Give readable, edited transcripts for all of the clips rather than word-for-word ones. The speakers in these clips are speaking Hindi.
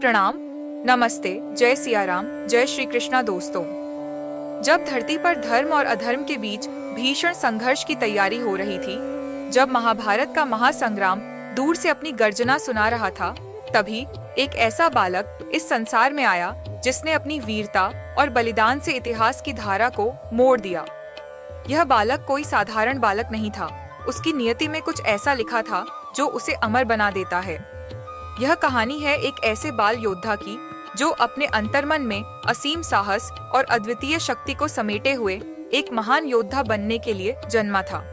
प्रणाम, नमस्ते, जय सिया राम, जय श्री कृष्णा दोस्तों। जब धरती पर धर्म और अधर्म के बीच भीषण संघर्ष की तैयारी हो रही थी, जब महाभारत का महासंग्राम दूर से अपनी गर्जना सुना रहा था, तभी एक ऐसा बालक इस संसार में आया जिसने अपनी वीरता और बलिदान से इतिहास की धारा को मोड़ दिया। यह बालक कोई साधारण बालक नहीं था। उसकी नियति में कुछ ऐसा लिखा था जो उसे अमर बना देता है। यह कहानी है एक ऐसे बाल योद्धा की जो अपने अंतर्मन में असीम साहस और अद्वितीय शक्ति को समेटे हुए एक महान योद्धा बनने के लिए जन्मा था।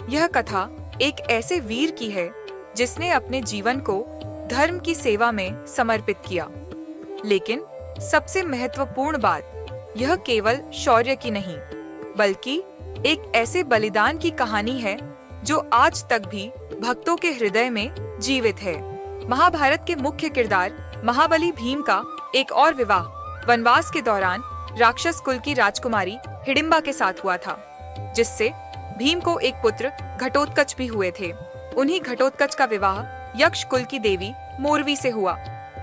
यह कथा एक ऐसे वीर की है जिसने अपने जीवन को धर्म की सेवा में समर्पित किया। लेकिन सबसे महत्वपूर्ण बात, यह केवल शौर्य की नहीं, बल्कि एक ऐसे बलिदान की कहानी है जो आज तक भी भक्तों के हृदय में जीवित है। महाभारत के मुख्य किरदार महाबली भीम का एक और विवाह वनवास के दौरान राक्षस कुल की राजकुमारी हिडिंबा के साथ हुआ था, जिससे भीम को एक पुत्र घटोत्कच भी हुए थे। उन्हीं घटोत्कच का विवाह यक्ष कुल की देवी मोरवी से हुआ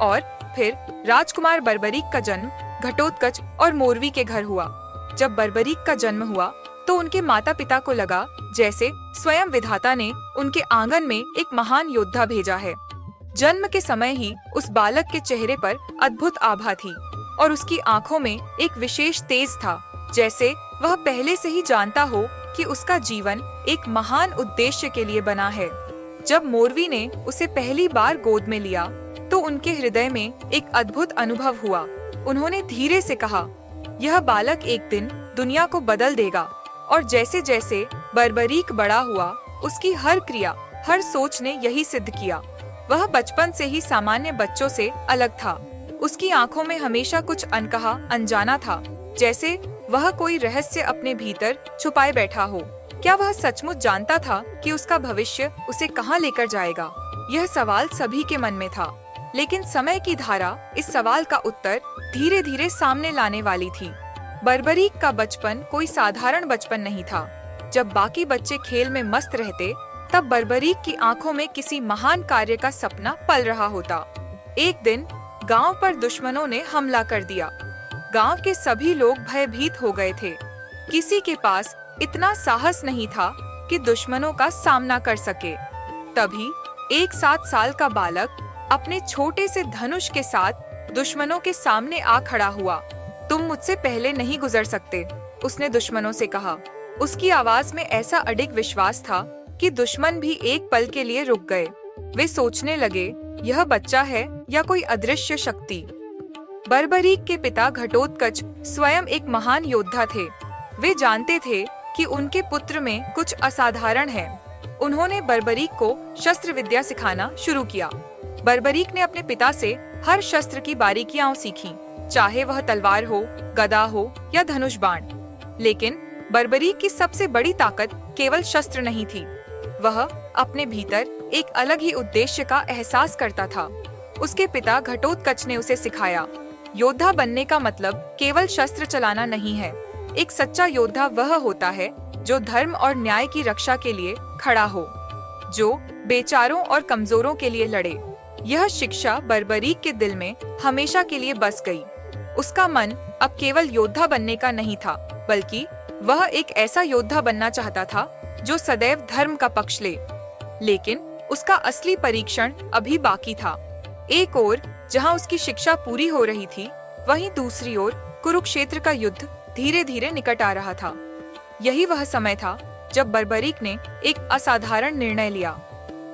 और फिर राजकुमार बर्बरीक का जन्म घटोत्कच और मोरवी के घर हुआ। जब बर्बरीक का जन्म हुआ तो उनके माता पिता को लगा जैसे स्वयं विधाता ने उनके आंगन में एक महान योद्धा भेजा है। जन्म के समय ही उस बालक के चेहरे पर अद्भुत आभा थी और उसकी आंखों में एक विशेष तेज था, जैसे वह पहले से ही जानता हो कि उसका जीवन एक महान उद्देश्य के लिए बना है। जब मोरवी ने उसे पहली बार गोद में लिया तो उनके हृदय में एक अद्भुत अनुभव हुआ। उन्होंने धीरे से कहा, यह बालक एक दिन दुनिया को बदल देगा। और जैसे जैसे बर्बरीक बड़ा हुआ, उसकी हर क्रिया, हर सोच ने यही सिद्ध किया। वह बचपन से ही सामान्य बच्चों से अलग था। उसकी आंखों में हमेशा कुछ अनकहा, अनजाना था, जैसे वह कोई रहस्य अपने भीतर छुपाए बैठा हो। क्या वह सचमुच जानता था कि उसका भविष्य उसे कहां लेकर जाएगा? यह सवाल सभी के मन में था, लेकिन समय की धारा इस सवाल का उत्तर धीरे धीरे सामने लाने वाली थी। बर्बरीक का बचपन कोई साधारण बचपन नहीं था। जब बाकी बच्चे खेल में मस्त रहते, तब बर्बरीक की आंखों में किसी महान कार्य का सपना पल रहा होता। एक दिन गांव पर दुश्मनों ने हमला कर दिया। गांव के सभी लोग भयभीत हो गए थे। किसी के पास इतना साहस नहीं था कि दुश्मनों का सामना कर सके। तभी एक 7 साल का बालक अपने छोटे से धनुष के साथ दुश्मनों के सामने आ खड़ा हुआ। तुम मुझसे पहले नहीं गुजर सकते, उसने दुश्मनों से कहा। उसकी आवाज में ऐसा अडिग विश्वास था कि दुश्मन भी एक पल के लिए रुक गए। वे सोचने लगे, यह बच्चा है या कोई अदृश्य शक्ति। बर्बरीक के पिता घटोत्कच स्वयं एक महान योद्धा थे। वे जानते थे कि उनके पुत्र में कुछ असाधारण है। उन्होंने बर्बरीक को शस्त्र विद्या सिखाना शुरू किया। बर्बरीक ने अपने पिता से हर शस्त्र की बारीकियां सीखी, चाहे वह तलवार हो, गदा हो या धनुष बाण। लेकिन बर्बरीक की सबसे बड़ी ताकत केवल शस्त्र नहीं थी। वह अपने भीतर एक अलग ही उद्देश्य का एहसास करता था। उसके पिता घटोत्कच ने उसे सिखाया, योद्धा बनने का मतलब केवल शस्त्र चलाना नहीं है। एक सच्चा योद्धा वह होता है जो धर्म और न्याय की रक्षा के लिए खड़ा हो, जो बेचारों और कमजोरों के लिए लड़े। यह शिक्षा बर्बरीक के दिल में हमेशा के लिए बस गई। उसका मन अब केवल योद्धा बनने का नहीं था, बल्कि वह एक ऐसा योद्धा बनना चाहता था जो सदैव धर्म का पक्ष ले। लेकिन उसका असली परीक्षण अभी बाकी था। एक ओर जहां उसकी शिक्षा पूरी हो रही थी, वहीं दूसरी ओर कुरुक्षेत्र का युद्ध धीरे धीरे निकट आ रहा था। यही वह समय था जब बर्बरीक ने एक असाधारण निर्णय लिया।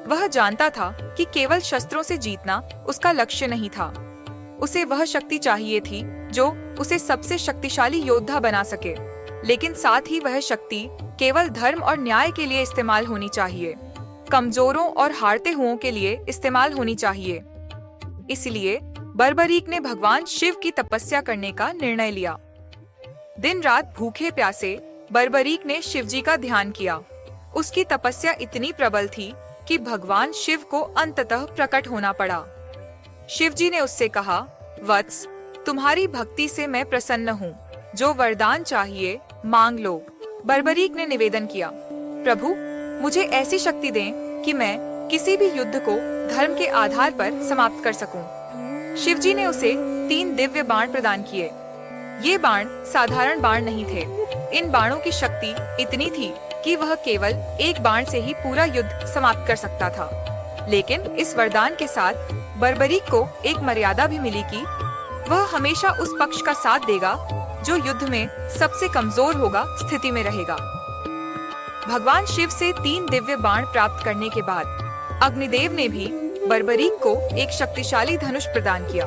वह जानता था कि केवल शस्त्रों से जीतना उसका लक्ष्य नहीं था। उसे वह शक्ति चाहिए थी जो उसे सबसे शक्तिशाली योद्धा बना सके, लेकिन साथ ही वह शक्ति केवल धर्म और न्याय के लिए इस्तेमाल होनी चाहिए, कमजोरों और हारते हुओं के लिए इस्तेमाल होनी चाहिए। इसलिए बर्बरीक ने भगवान शिव की तपस्या करने का निर्णय लिया। दिन रात भूखे प्यासे बर्बरीक ने शिवजी का ध्यान किया। उसकी तपस्या इतनी प्रबल थी कि भगवान शिव को अंततः प्रकट होना पड़ा। शिवजी ने उससे कहा, वत्स, तुम्हारी भक्ति से मैं प्रसन्न हूँ। जो वरदान चाहिए मांग लो। बर्बरीक ने निवेदन किया, प्रभु, मुझे ऐसी शक्ति दें कि मैं किसी भी युद्ध को धर्म के आधार पर समाप्त कर सकूं। शिवजी ने उसे 3 दिव्य बाण प्रदान किए। ये बाण साधारण बाण नहीं थे। इन बाणों की शक्ति इतनी थी कि वह केवल एक बाण से ही पूरा युद्ध समाप्त कर सकता था। लेकिन इस वरदान के साथ बर्बरीक को एक मर्यादा भी मिली कि वह हमेशा उस पक्ष का साथ देगा जो युद्ध में सबसे कमजोर होगा, स्थिति में रहेगा। भगवान शिव से 3 दिव्य बाण प्राप्त करने के बाद अग्निदेव ने भी बर्बरीक को एक शक्तिशाली धनुष प्रदान किया।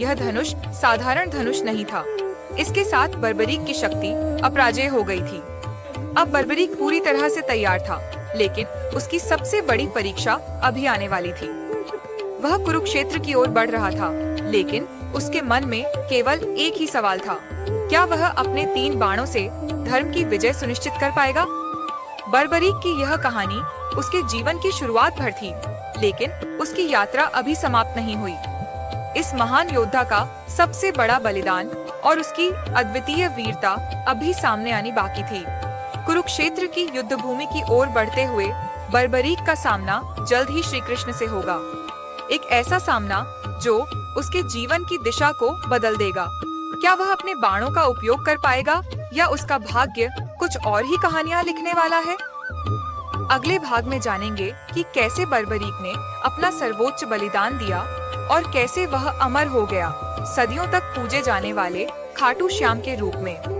यह धनुष साधारण धनुष नहीं था। इसके साथ बर्बरीक की शक्ति अपराजेय हो गई थी। अब बर्बरीक पूरी तरह से तैयार था, लेकिन उसकी सबसे बड़ी परीक्षा अभी आने वाली थी। वह कुरुक्षेत्र की ओर बढ़ रहा था, लेकिन उसके मन में केवल एक ही सवाल था, क्या वह अपने 3 बाणों से धर्म की विजय सुनिश्चित कर पाएगा? बर्बरीक की यह कहानी उसके जीवन की शुरुआत भर थी, लेकिन उसकी यात्रा अभी समाप्त नहीं हुई। इस महान योद्धा का सबसे बड़ा बलिदान और उसकी अद्वितीय वीरता अभी सामने आनी बाकी थी। कुरुक्षेत्र की युद्ध भूमि की ओर बढ़ते हुए बर्बरीक का सामना जल्द ही श्री कृष्ण से होगा। एक ऐसा सामना जो उसके जीवन की दिशा को बदल देगा। क्या वह अपने बाणों का उपयोग कर पाएगा या उसका भाग्य कुछ और ही कहानियां लिखने वाला है? अगले भाग में जानेंगे कि कैसे बर्बरीक ने अपना सर्वोच्च बलिदान दिया और कैसे वह अमर हो गया, सदियों तक पूजे जाने वाले खाटू श्याम के रूप में।